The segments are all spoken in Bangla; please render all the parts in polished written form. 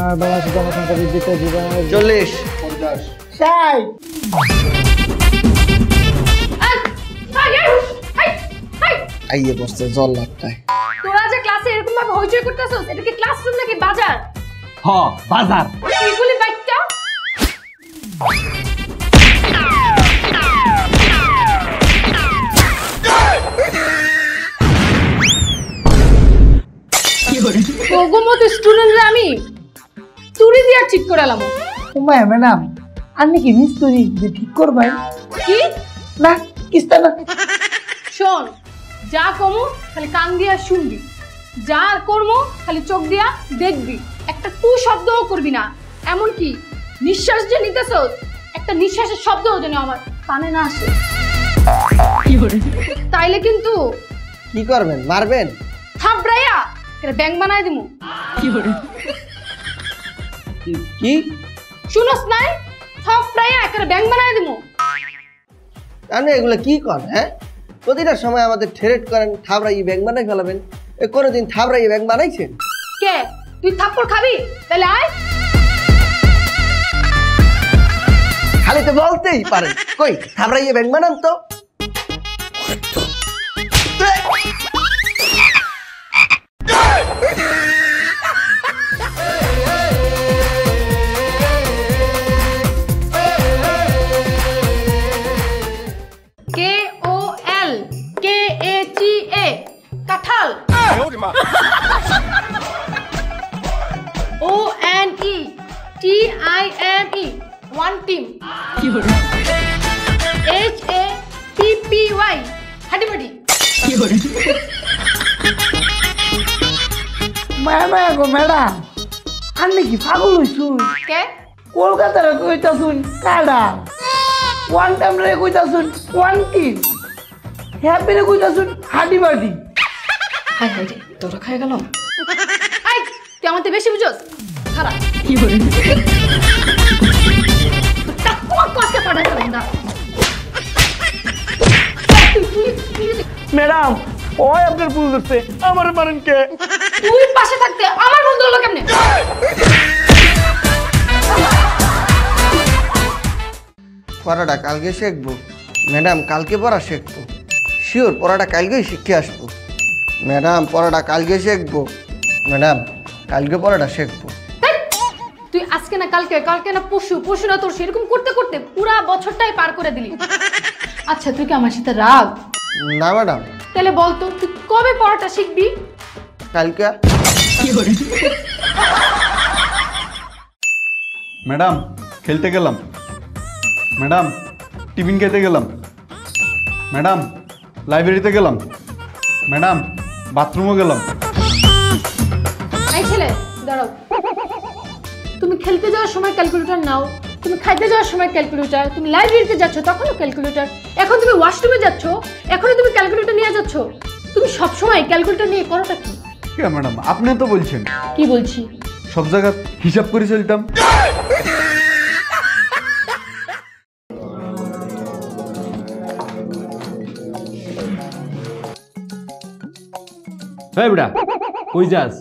আর বাংলাদেশ জনসংখ্যা বৃদ্ধিতে জীবনের 40 60 আইয়ে বসছে জল লাগতায়। তোরা যে ক্লাসে এরকম ভাবে হইচই করতেছস, এটা কি ক্লাসরুম নাকি বাজার? হ বাজার। এগুলি বাইকটা তোগমতো স্টুডেন্টরা আমি চুরি দিয়া ঠিক করে এলাম। উম্মা ম্যাডাম আপনি কি মিস্ত্রি যে ঠিক করবেন? কি না কিস্তা না। শোন, যা কমু খালি কান দিয়া শুনবি, যা করমু খালি চোখ দিয়া দেখবি, একটা টু শব্দও করবি না। এমনকি নিঃশ্বাস যে নিতেছস, একটা নিঃশ্বাসের শব্দও যেন আমার কানে না আসে। তাইলে কিন্তু কি করবেন? মারবেন? থাপড়াইয়া এটা ব্যাং বানায় দিমু। কি শুনস নাই? থাপড়াইয়া একটা ব্যাং বানায় দিমু। আপনি এগুলো কি করেন? হ্যাঁ, প্রতিটা সময় আমাদের থ্রেট করেন থাবড়াইয়ে ব্যাংক বানাই ফেলাবেন। কোনোদিন থাবড়াইয়ে ব্যাংক বানাইছেন? কে তুই থাপ্পড় খাবি? তাহলে আয়। খালি তো বলতেই পারেন, কই থাবড়াইয়ে ব্যাংক বানান তো। KOLKATA কাঁঠাল। ONETIME one team. HAPPY হাঁটিবাটি। ম্যাডাম আপনি কি পাগল হইছুন? কে কলকাতার কইতাছুন কাডা, ওয়ান টাইম রে কইতাছুন ওয়ান টিম, হ্যাপি রে কইতাছুন হাডি বাডি। হাই হাই রে, তোরা খাই গেল। আই তুই আমাতে বেশি বুঝছস। খারাপ ম্যাডাম ওই আপনার ভুল করছে, আমার মারেন কে? তুই পাশে থাকতে আমার বন্ধু হলো কেমনে? পড়াটা কালকে শিখবো ম্যাডাম, কালকে পড়া শিখবো শিওর। পড়াটা কালকেই শিখে আসবো ম্যাডাম, পড়াটা কালকে শিখবো ম্যাডাম, কালকে পড়াটা শিখবো। তুই আজকে না কালকে, কালকে না পরশু, পরশু না তোর, সেরকম করতে করতে পুরা বছরটাই পার করে দিলি। আচ্ছা তুই কি আমার সাথে রাগ? না ম্যাডাম। তাহলে বল তো তুই কবে পড়াটা শিখবি? কালকে। ম্যাডাম খেলতে গেলাম, ম্যাডাম টিফিন খেতে গেলাম, ম্যাডাম লাইব্রেরিতে গেলাম, ম্যাডাম বাথরুমও গেলাম। এই ছেলে দাঁড়াও, তুমি খেলতে যাওয়ার সময় ক্যালকুলেটর নাও, তুমি খাইতে যাওয়ার সময় ক্যালকুলেটর, তুমি লাইব্রেরিতে যাচ্ছ তখনও ক্যালকুলেটর, এখন তুমি ওয়াশরুমে যাচ্ছ এখনো তুমি ক্যালকুলেটর নিয়ে যাচ্ছ। তুমি সব সময় ক্যালকুলেটর নিয়ে করোটা কি? কে ম্যাডাম আপনি তো বলছেন। কি বলছি? সব জায়গা হিসাব করে চলতাম। এই বেটা কই যাস?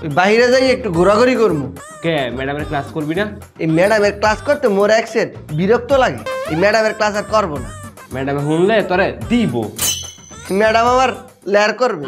ওই বাইরে যাই একটু ঘোরাঘুরি করবো। কে ম্যাডামের ক্লাস করবি না? এই ম্যাডামের ক্লাস করতে মোর একসেট বিরক্ত লাগে। এই ম্যাডামের ক্লাস আর করবো না। ম্যাডামে শুনলে তোরে দিব। ম্যাডাম আমার লেয়ার করবে।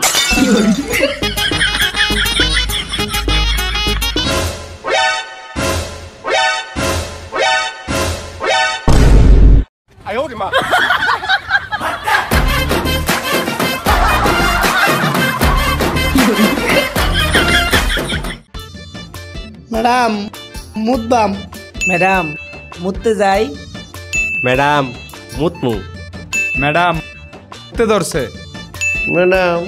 ম্যাডাম মুতবাম। ম্যাডাম মুততে যাই। ম্যাডাম মুতমু। ম্যাডাম তে ধরছে। ম্যাডাম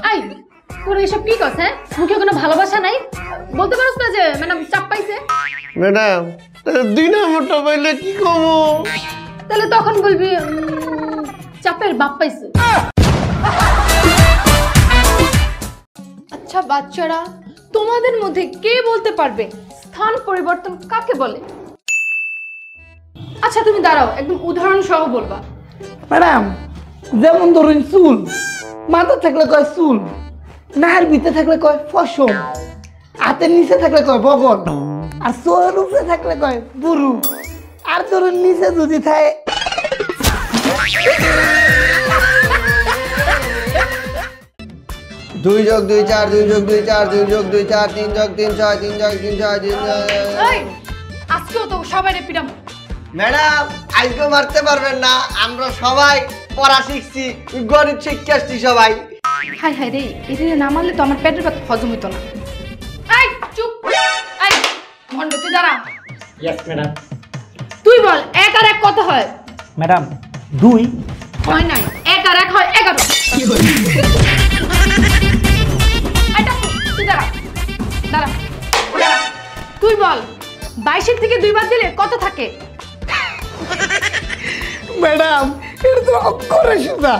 আই তোর এসব কি কথা? মুখে কোনো ভালোবাসা নাই? বলতে পারছ না যে ম্যাডাম চাপ পাইছে? ম্যাডাম দুই নম্বরটা পাইলে কি করবো? তাহলে তখন বলবি চাপের বাপ পাইছে। আচ্ছা বাচ্চারা, তোমাদের মধ্যে কে বলতে পারবে স্থান পরিবর্তন কাকে বলে? আচ্ছা তুমি দাঁড়াও, একদম উদাহরণ সহ বলবা। ম্যাডাম যেমন ধরুন চুল, মাথা থাকলে কয় চুল, নাহের ভিতরে থাকলে কয় ফসল, হাতের নিচে থাকলে কয় বগল, আর চোরের উপরে থাকলে কয় বুরু, আর তোর নিচে যদি থাকে 2 যোগ 2 4 2 যোগ 2 4 2 যোগ 2 4 3 যোগ 3 6 3 যোগ 3 6 3 এই আজকেও তো সবাই পিটাম। ম্যাডাম আজকে মারতে পারবেন না, আমরা সবাই পড়া শিখছি, গণিত শিখতে আসছি সবাই। হাই হাই রে, এটা না মারলে তো আমার পেটের ভাত হজম হইতো না। এই চুপ, এই ভন্ড তুই দাঁড়া। Yes madam. তুই বল 1 আর 1 কত হয়? ম্যাডাম 2। হয় নাই, 1 আর 1 হয় 11। এটা তুই দাঁড়া দাঁড়া দাঁড়া। তুই বল 22 থেকে 2 বাদ দিলে কত থাকে? ম্যাডাম এটা তো অক্ষরে সুদা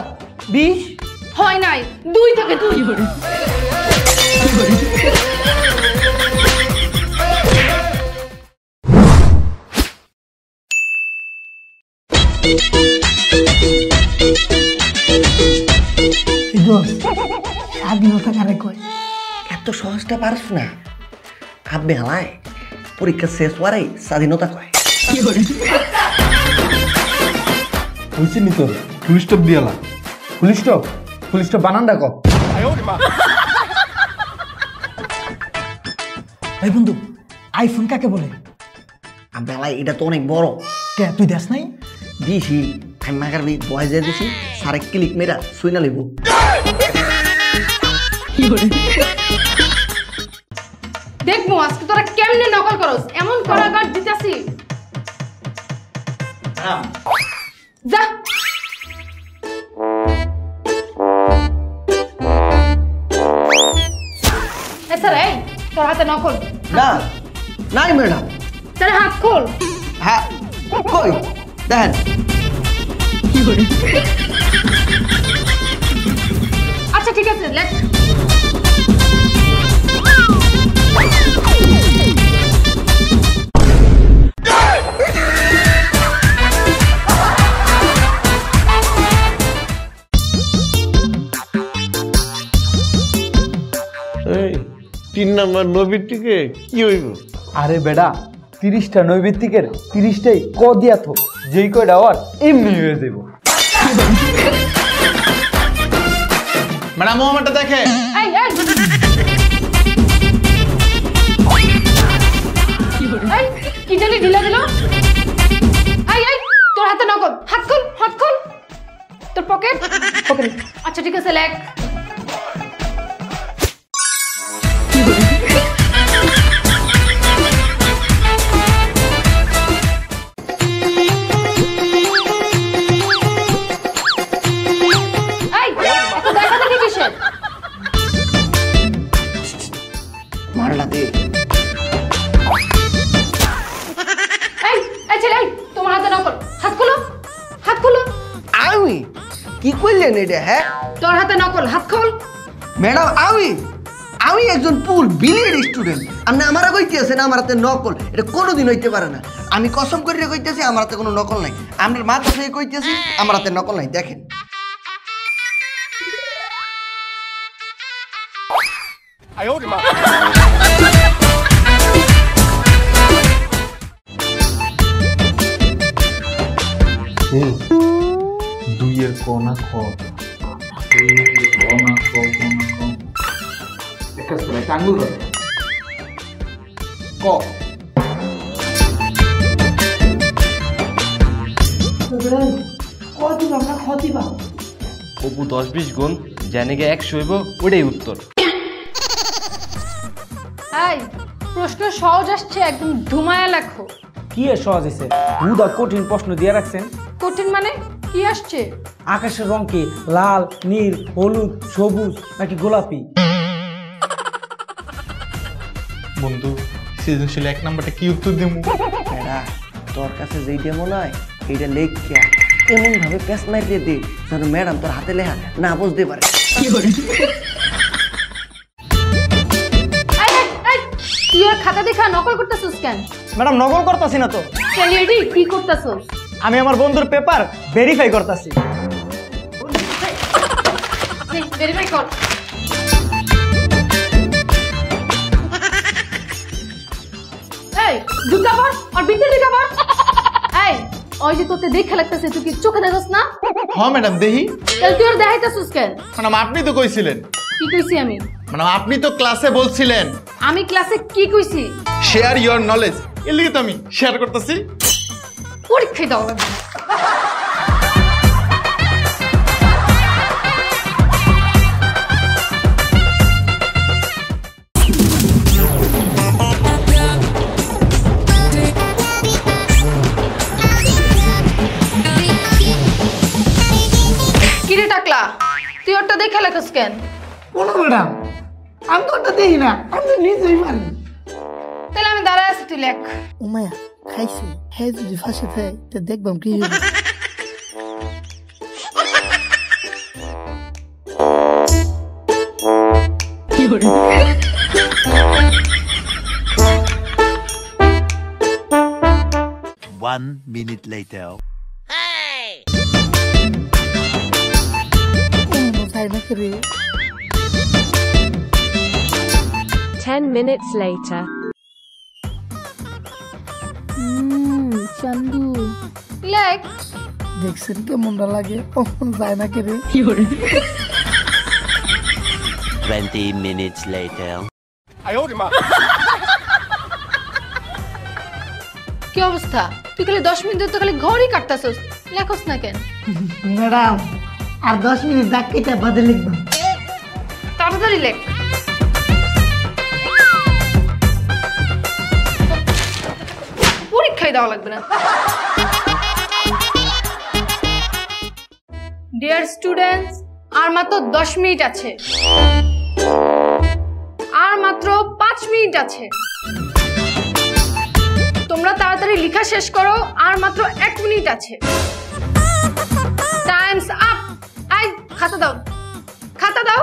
20। হয় নাই, 2 থেকে 2। স্বাধীনতা কারে কয়? এত সহজটা পারছ না, আব্বে হালায় পরীক্ষা শেষ হওয়ারই স্বাধীনতা কয়। হয়েছে নি তোর ফুল স্টপ দিয়ালা। ফুল স্টপ বানান ডাকো। এই বন্ধু, আইফোন কাকে বলে? আব্বে হালায় এটা তো অনেক বড়। কে তুই দেখ নাই? দিছি আমি মাগার বয়সে দিছি, সারে ক্লিক মেরা শুই না লিব। দেখবো আজকে তোরা কেমনে নকল করস, এমন করাঘাত দিতাছি। যা স্যার, এই তোর হাতে নকল। না নাই ম্যাডাম। স্যার হাত খোল। হ্যাঁ কই দেখেন। আচ্ছা ঠিক আছে, লেখ। এই 3 নাম্বার নবীটিকে কি হইব? আরে বেডা 30টা নৈবিত্তিকের 30টাই ক দিয়া থো, যেই কয়টা আর এমনি হয়ে যাইব। ম্যাডাম ও আমারটা দেখে। এই এই এই কি জানি ঢিলা দিল। এই এই তোর হাতে নকল, হাত খোল, হাত খোল। তোর পকেট পকেট। আচ্ছা ঠিক আছে, লেখ। মারলা দে। এই এই ছেলে, এই তোমার হাতে নকল, হাত খোলো, হাত খোলো। আমি কি করলেন এটা? হ্যাঁ তোর হাতে নকল, হাত খোল। ম্যাডাম আমি একজন পুল বিলিয়ন স্টুডেন্ট, আপনি আমারা কইতেছেন আমার হাতে নকল, এটা কোনোদিন হইতে পারে না। আমি কসম করে কইতেছি আমার হাতে কোনো নকল নাই। আপনার মাথা থেকে কইতেছি আমার হাতে নকল নাই। দেখেন দুইয়ের ক না খ, আঙ্গুল ক। কত আমরা ক্ষতি পাবো? অপু 10-20 গুণ জানিকে 100 হইব, ওটাই উত্তর। এই প্রশ্ন সহজ আসছে, একদম ধুমায়া লেখো। কি এ সহজ হয়েছে? হুদা কঠিন প্রশ্ন দিয়ে রাখছেন। কঠিন মানে কি আসছে? আকাশের রং কি? লাল, নীল, হলুদ, সবুজ নাকি গোলাপি? বন্ধু সৃজনশীল 1 নাম্বারটা কি উত্তর দেবো? ম্যাডা তোর কাছে যেইটা মনে হয় এইটা লেখিয়া এমন ভাবে প্যাস মারিয়ে দে যেন ম্যাডাম তোর হাতে লেখা না বুঝতে পারে। তুই ওর খাতা দেখা নকল করতেছিস কেন? ম্যাডাম নকল করতেছি না তো, ছেলেটি কি করতেছিস? আমি আমার বন্ধুর পেপার ভেরিফাই করতেছি। ভেরিফাই কর। জুতা পর আর বিদ্যুৎ দিকা পর। এই ওই যে তোকে দেখে লাগতেছে তুই কি চোখে দেখছস না? হ্যাঁ ম্যাডাম দেহি। তাহলে তুই আর দেখাইতাছিস কেন? ম্যাডাম আপনি তো কইছিলেন। কি কইছি আমি? ম্যাডাম আপনি তো ক্লাসে বলছিলেন আমি ক্লাসে কি কইছি? শেয়ার ইওর নলেজ, এর লিগে তো আমি শেয়ার করতেছি। পরীক্ষায় দাও লাগবে। কিরে টাকলা, তুই ওটা দেখে লেখস কেন? কোনো ম্যাডাম, আমি তো ওটা দেখি না, আমি তো নিজেই পারি। তাহলে আমি দাঁড়ায় আছি, তুই লেখ। উমায়া খাইছে, হ্যাঁ যদি ফাঁসে থাকে তো দেখবাম কি হবে। One minute later. তাই না করে 10 minutes later. চান্দু লেখ। দেখছেন কেমনটা লাগে? যায় না করে 20 minutes later. কি অবস্থা? তুই খালি 10 মিনিট তো খালি ঘরই কাটতাছস, লেখস না কেন? ম্যাডাম আর 10 মিনিট দাগ কেটে বাদে লিখবাম। তাড়াতাড়ি লেখ। পরীক্ষায় দেওয়া লাগবে না। ডিয়ার স্টুডেন্টস, আর মাত্র 10 মিনিট আছে, আর মাত্র 5 মিনিট আছে। তোমরা তাড়াতাড়ি লেখা শেষ করো, আর মাত্র 1 মিনিট আছে। Times up. আই খাতা দাও, খাতা দাও।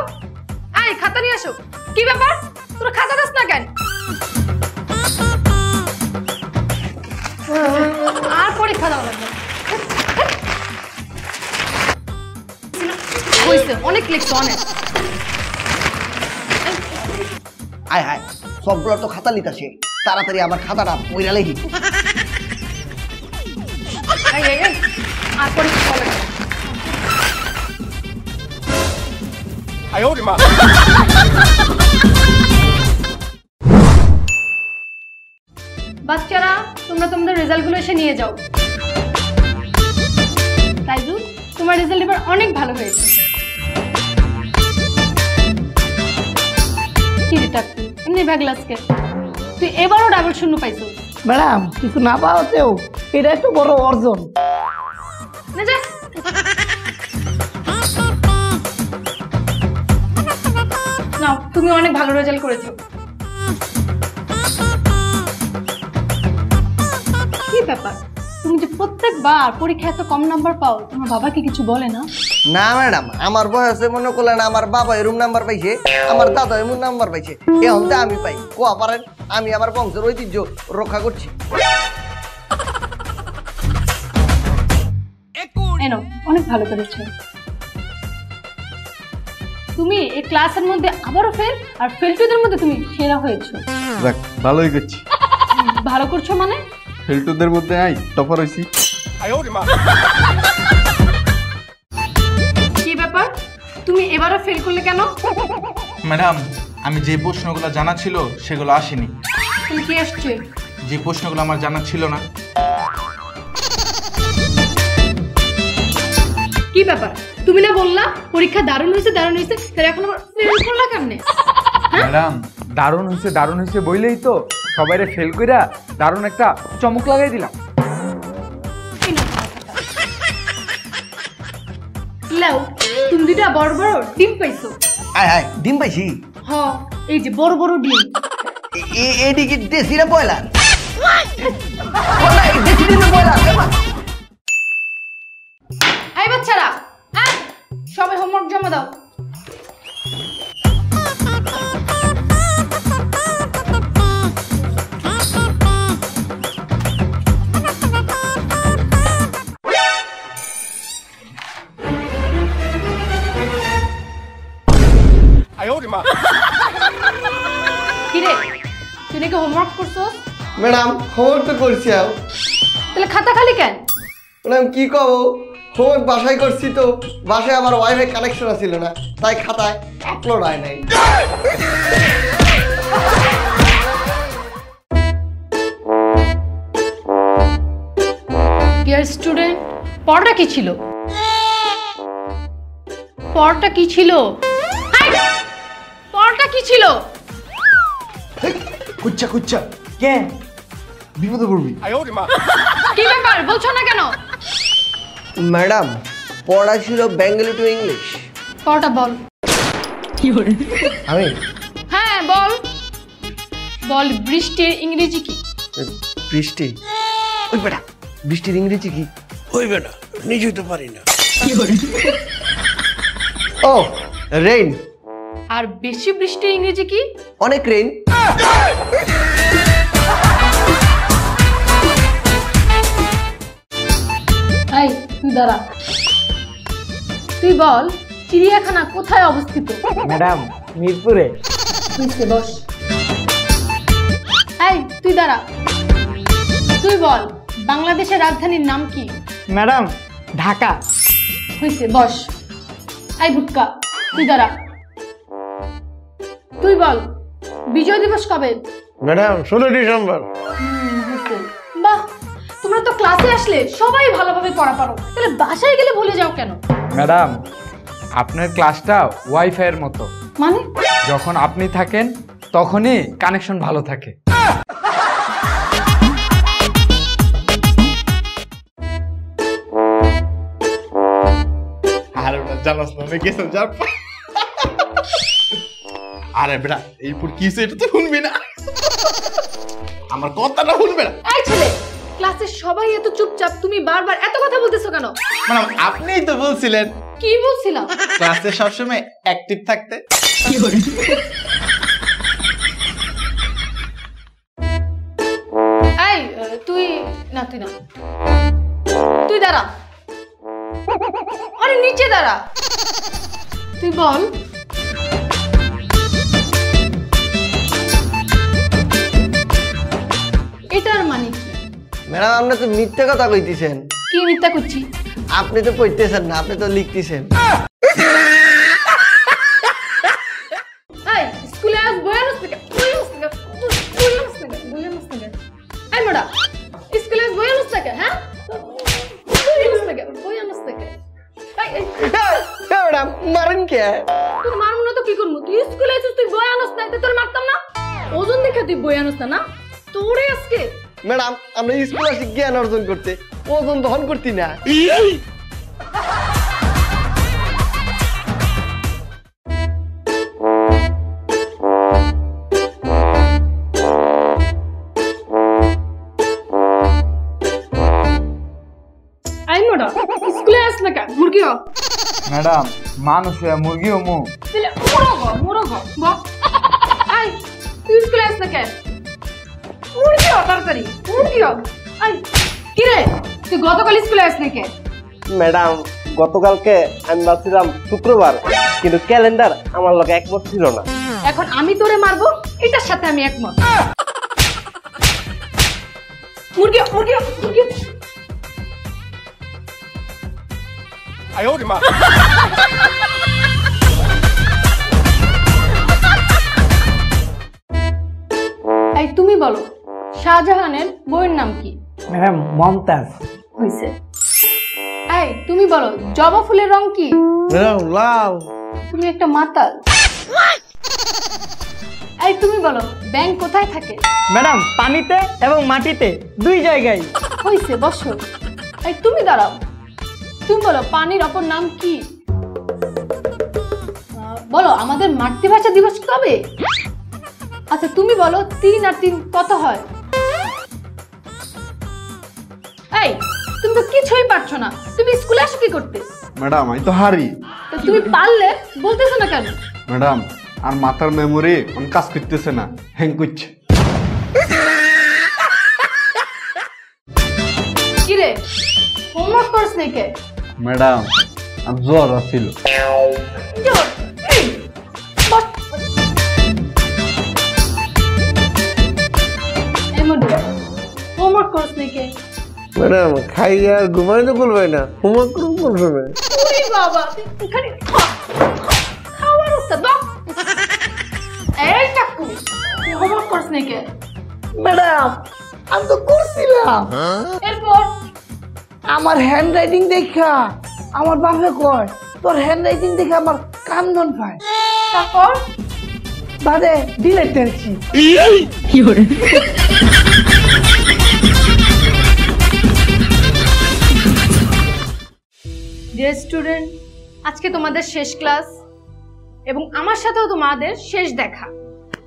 আই খাতা নিয়ে আসো। কি ব্যাপার, তোরা খাতা দাস না কেন? আর পরীক্ষা দাও লাগবে। হইছে, অনেক লিখছো, অনেক। আয় হায়, সবগুলো তো খাতা লিতাছে, তাড়াতাড়ি আমার খাতাটা পইরা লেখি। এই, এই, এই, আর পরীক্ষা দাও লাগবে। বাচ্চারা, তোমরা তোমাদের রেজাল্টগুলো এসে নিয়ে যাও। তাইজু, তোমার রেজাল্ট এবার অনেক ভালো হয়েছে। কি রে টাকু, এমনি ব্যাগলাসকে তুই এবারও ডাবল শূন্য পাইছো। ম্যাডাম কিছু না পাওয়াতেও এটা একটু বড় অর্জন। না যা। নাও, তুমি অনেক ভালো রেজাল্ট করেছো। কি ব্যাপার, তুমি যে প্রত্যেকবার পরীক্ষায় এত কম নাম্বার পাও, তোমার বাবা কি কিছু বলে না? না ম্যাডাম, আমার বয়সে মনে করলেন আমার বাবা এরম নাম্বার পাইছে, আমার দাদা এমন নাম্বার পাইছে, এখন তো আমি পাই। কোয়া পারেন, আমি আমার বংশের ঐতিহ্য রক্ষা করছি। এনো, অনেক ভালো করেছো। তুমি এই ক্লাসের মধ্যে আবারও ফেল, আর ফেলটুদের মধ্যে তুমি সেরা হয়েছো। যাক, ভালোই করছি। ভালো করছো মানে? ফেলটুদের মধ্যে আই টপার হইছি। কি ব্যাপার, তুমি এবারও ফেল করলে কেন? ম্যাডাম আমি যে প্রশ্নগুলো জানা ছিল সেগুলো আসেনি। তুমি কি আসছে? যে প্রশ্নগুলো আমার জানা ছিল না। কি ব্যাপার, তুমি না বললা পরীক্ষা দারুণ হয়েছে, দারুণ হয়েছে, তাহলে এখন আবার ফেল করলা কেমনে? ম্যাডাম দারুণ হয়েছে বইলেই তো সবাইরে ফেল কইরা দারুণ একটা চমক লাগাই দিলাম। লাও, তুমি দুটা বড় বড় ডিম পাইছো। আয় হায়, ডিম পাইছি? হ, এই যে বড় বড় ডিম। এদিকে দেশি না ব্রয়লার? এই বাচ্চারা, সবাই হোমওয়ার্ক জমা দাও। কিরে, তুই নাকি হোমওয়ার্ক করছস? ম্যাডাম হোমওয়ার্ক তো করছি তাহলে খাতা খালি কেন? ম্যাডাম কি কব, হোমওয়ার্ক বাসায় করছি তো, বাসায় আমার ওয়াইফাই কানেকশন ছিল না, তাই খাতায় আপলোড হয় নাই। ডিয়ার স্টুডেন্ট, পড়াটা কি ছিল? পড়াটা কি ছিল? পড়াটা কি ছিল? কুচ্ছা কুচ্ছা কে বিপদে পড়বি। কি ব্যাপার বলছো না কেন? ম্যাডাম পড়া ছিল বেঙ্গলি টু ইংলিশ। পড়াটা বল। আমি হ্যাঁ বল বল। বৃষ্টির ইংরেজি কি? বৃষ্টি। ওই বেটা বৃষ্টির ইংরেজি কি? ওই বেটা নিজেই তো পারি না। ও রেইন। আর বেশি বৃষ্টির ইংরেজি কি? অনেক রেইন। এই তুই দাঁড়া। তুই বল চিড়িয়াখানা কোথায় অবস্থিত? ম্যাডাম মিরপুরে। তুই বস। এই তুই দাঁড়া। তুই বল বাংলাদেশের রাজধানীর নাম কি? ম্যাডাম ঢাকা। হইছে বস। এই ভুটকা তুই দাঁড়া। তুই বল বিজয় দিবস কবে? Madam 16 December. হইছে। বাহ, তোমরা তো ক্লাসে আসলে সবাই ভালোভাবে পড়া পারো, তাহলে বাসায় গেলে ভুলে যাও কেন? ম্যাডাম আপনার ক্লাসটা ওয়াইফাই এর মতো, মানে যখন আপনি থাকেন তখনই কানেকশন ভালো থাকে। আরে বেটা জানাস না গেছে যা। আরে বেটা এইপুর কি এটা তো শুনবি না, আমার কথাটা শুনবে না। এই ছেলে, ক্লাসের সবাই এত চুপচাপ, তুমি বারবার এত কথা বলতেছো কেন? ম্যাডাম আপনিই তো বলছিলেন কি বলছিলাম? ক্লাসে সবসময় অ্যাক্টিভ থাকতে। এই তুই না, তুই না, তুই দাঁড়া। আরে নিচে দাঁড়া। তুই বল এটার মানে কি? ম্যাডাম আপনি তো মিথ্যে কথা কইতেছেন। কি মিথ্যা করছি? আপনি তো পড়তেছেন না, আপনি তো লিখতেছেন। এই স্কুলে আজ বয়ানস থেকে এই মোড়া স্কুলে আজ বয়ানস থেকে, হ্যাঁ বয়ানস থেকে। ম্যাডাম মারেন কে? তুই মারমু না তো কি করবো? তুই স্কুলে আছিস, তুই বয়ানস না, তোর মারতাম না? ওজন দেখে তুই বয়ানস না, না তোরে আজকে। ম্যাডাম আমরা স্কুল আসি জ্ঞান অর্জন করতে, ওজন দহন করতি না। এই মোড়া স্কুলে আস না কেন? মুরগি হ। ম্যাডাম মানুষ হয়ে মুরগিও মু। তাহলে মোড়ো ঘ বাহ। এই তুই স্কুলে আস না কেন? মুরগি হ তাড়াতাড়ি, মুরগি হ। এই কি রে, তুই গতকাল স্কুলে আস না কেন? ম্যাডাম গতকালকে আমি ভাবছিলাম শুক্রবার, কিন্তু ক্যালেন্ডার আমার লগে একমত ছিল না। এখন আমি তোরে মারবো, এটার সাথে আমি একমত। মুরগি মুরগি মুরগি। এই তুমি বলো শাহজাহানের বইয়ের নাম কি? ম্যাডাম মমতাজ। হইছে। এই তুমি বলো জবা ফুলের রং কি? ম্যাডাম লাল। তুমি একটা মাতাল। এই তুমি বলো ব্যাঙ কোথায় থাকে? ম্যাডাম পানিতে এবং মাটিতে, দুই জায়গায়। হইছে বসো। এই তুমি দাঁড়াও। তুমি বলো পানির অপর নাম কি? বলো আমাদের মাতৃভাষা দিবস কবে? আচ্ছা তুমি বলো 3 আর 3 কত হয়? এই তুমি তো কিছুই পারছো না, তুমি স্কুলে আসো কি করতে? ম্যাডাম আমি তো হারি। তো তুমি পারলে বলতেছো না কেন? ম্যাডাম আর মাথার মেমোরি অন কাজ করতেছে না, হ্যাং করছে। কি রে হোমওয়ার্ক করছ নাই কে? ম্যাডাম আর জ্বর আছিল। জোর। এই, বস। এই মধু ম্যাডাম খাই আর ঘুমাই তো বলবে না, হোমওয়ার্ক করুন কোন সময়? ওরে বাবা, তুই খালি খাওয়ার উস্তাদ দাও। এই টাকু, তুই হোমওয়ার্ক করছ নাকি? ম্যাডাম আমি তো করছিলাম। এরপর আমার হ্যান্ড রাইটিং দেখা আমার বাপে কয় তোর হ্যান্ড রাইটিং দেখে আমার কান্দন পায়। তারপর বাদে ডিলেট দেখছি। ডিয়ার স্টুডেন্ট, আজকে তোমাদের শেষ ক্লাস এবং আমার সাথেও তোমাদের শেষ দেখা।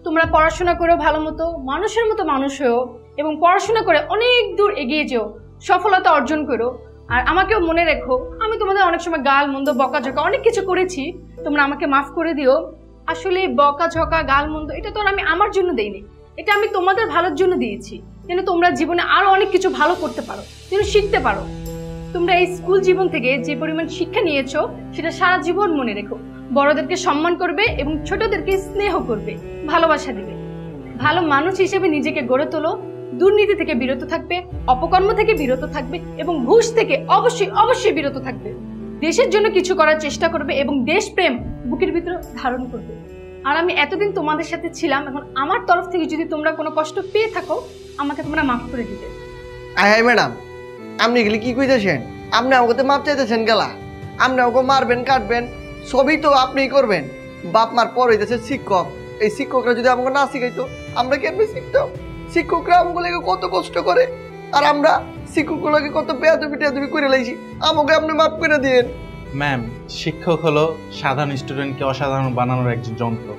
তোমরা পড়াশোনা করো ভালো মতো, মানুষের মতো মানুষ হও এবং পড়াশোনা করে অনেক দূর এগিয়ে যেও, সফলতা অর্জন করো। আর আমাকেও মনে রেখো, আমি তোমাদের অনেক সময় গাল মন্দ বকাঝকা অনেক কিছু করেছি, তোমরা আমাকে মাফ করে দিও। আসলে বকাঝকা গাল মন্দ এটা তো আর আমি আমার জন্য দেইনি, এটা আমি তোমাদের ভালোর জন্য দিয়েছি, যেন তোমরা জীবনে আরো অনেক কিছু ভালো করতে পারো, যেন শিখতে পারো। তোমরা এই স্কুল জীবন থেকে যে পরিমাণ শিক্ষা নিয়েছো সেটা সারা জীবন মনে রেখো। বড়দেরকে সম্মান করবে এবং ছোটদেরকে স্নেহ করবে, ভালোবাসা দিবে। ভালো মানুষ হিসেবে নিজেকে গড়ে তোলো, দুর্নীতি থেকে বিরত থাকবে, অপকর্ম থেকে বিরত থাকবে এবং ঘুষ থেকে অবশ্যই অবশ্যই বিরত থাকবে। দেশের জন্য কিছু করার চেষ্টা করবে এবং দেশপ্রেম বুকের ভিতরে ধারণ করবে। আর আমি এতদিন তোমাদের সাথে ছিলাম, এখন আমার তরফ থেকে যদি তোমরা কোনো কষ্ট পেয়ে থাকো আমাকে তোমরা মাফ করে দিবে। আয় ম্যাডাম, আপনি এগুলি কি কইতেছেন? আপনি আমাকে তো মাপ চাইতেছেন গেলা? আপনি আমাকে মারবেন কাটবেন সবই তো আপনিই করবেন। বাপ মার পর হইতেছে শিক্ষক, এই শিক্ষকরা যদি আমাকে না শিখাইতো আমরা কেমনি শিখতাম? শিক্ষকরা আমাগুলোকে কত কষ্ট করে, আর আমরা শিক্ষকগুলোকে কত বেয়াদবি টেয়াদবি করে লাইছি, আমাকে আপনি মাফ করে দিন। ম্যাম, শিক্ষক হলো সাধারণ স্টুডেন্টকে অসাধারণ বানানোর একজন যন্ত্র।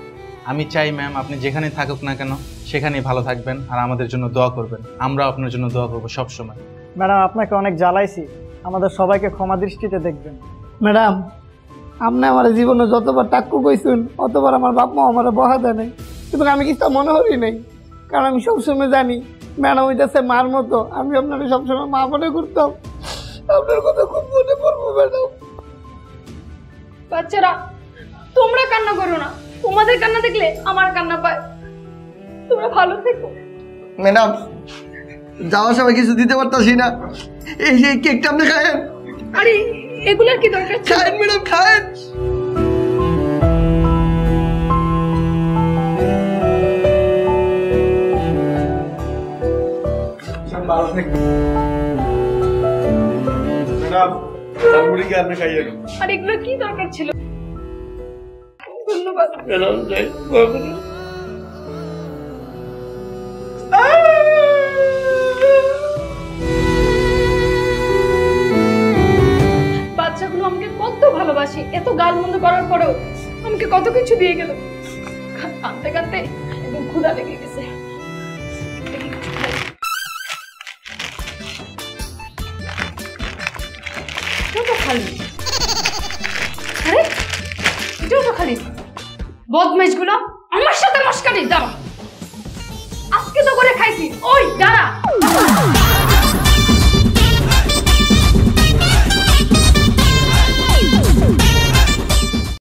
আমি চাই ম্যাম আপনি যেখানে থাকুক না কেন সেখানেই ভালো থাকবেন আর আমাদের জন্য দোয়া করবেন। আমরা আপনার জন্য দোয়া করবো সবসময়। ম্যাডাম আপনাকে অনেক জ্বালাইছি, আমাদের সবাইকে ক্ষমা দৃষ্টিতে দেখবেন। ম্যাডাম আপনি আমার জীবনে যতবার টাক্কু কইছেন অতবার আমার বাপ মা আমার বহা দেয় নাই, কিন্তু আমি কিছু মনে করি নাই, কারণ আমি সবসময় জানি ম্যাডাম হইতেছে মার মতো, আমি আপনাকে সবসময় মা মনে করতাম। আপনার কথা খুব মনে পড়বো ম্যাডাম। বাচ্চারা তোমরা কান্না করো না, তোমাদের কান্না দেখলে আমার কান্না পায়। তোমরা ভালো থেকো। ম্যাডাম যাওয়ার সময় কিছু দিতে পারতাছি না, এই যে কেকটা আপনি খায়েন। আরে এগুলার কি দরকার? খায়েন ম্যাডাম খায়েন। আর এগুলো কি দরকার ছিল? ধন্যবাদ। বাচ্চাগুলো আমাকে কত ভালোবাসে, এত গালমন্দ করার পরেও আমাকে কত কিছু দিয়ে গেল। কাঁদতে কাঁদতে একদম ক্ষুধা লেগে গেছে। আরে এটাও তো খালি। বদমাইশ গুলো আমার সাথে মস্কারি। দাঁড়া, আজকে তো করে খাইছি। ওই দাঁড়া।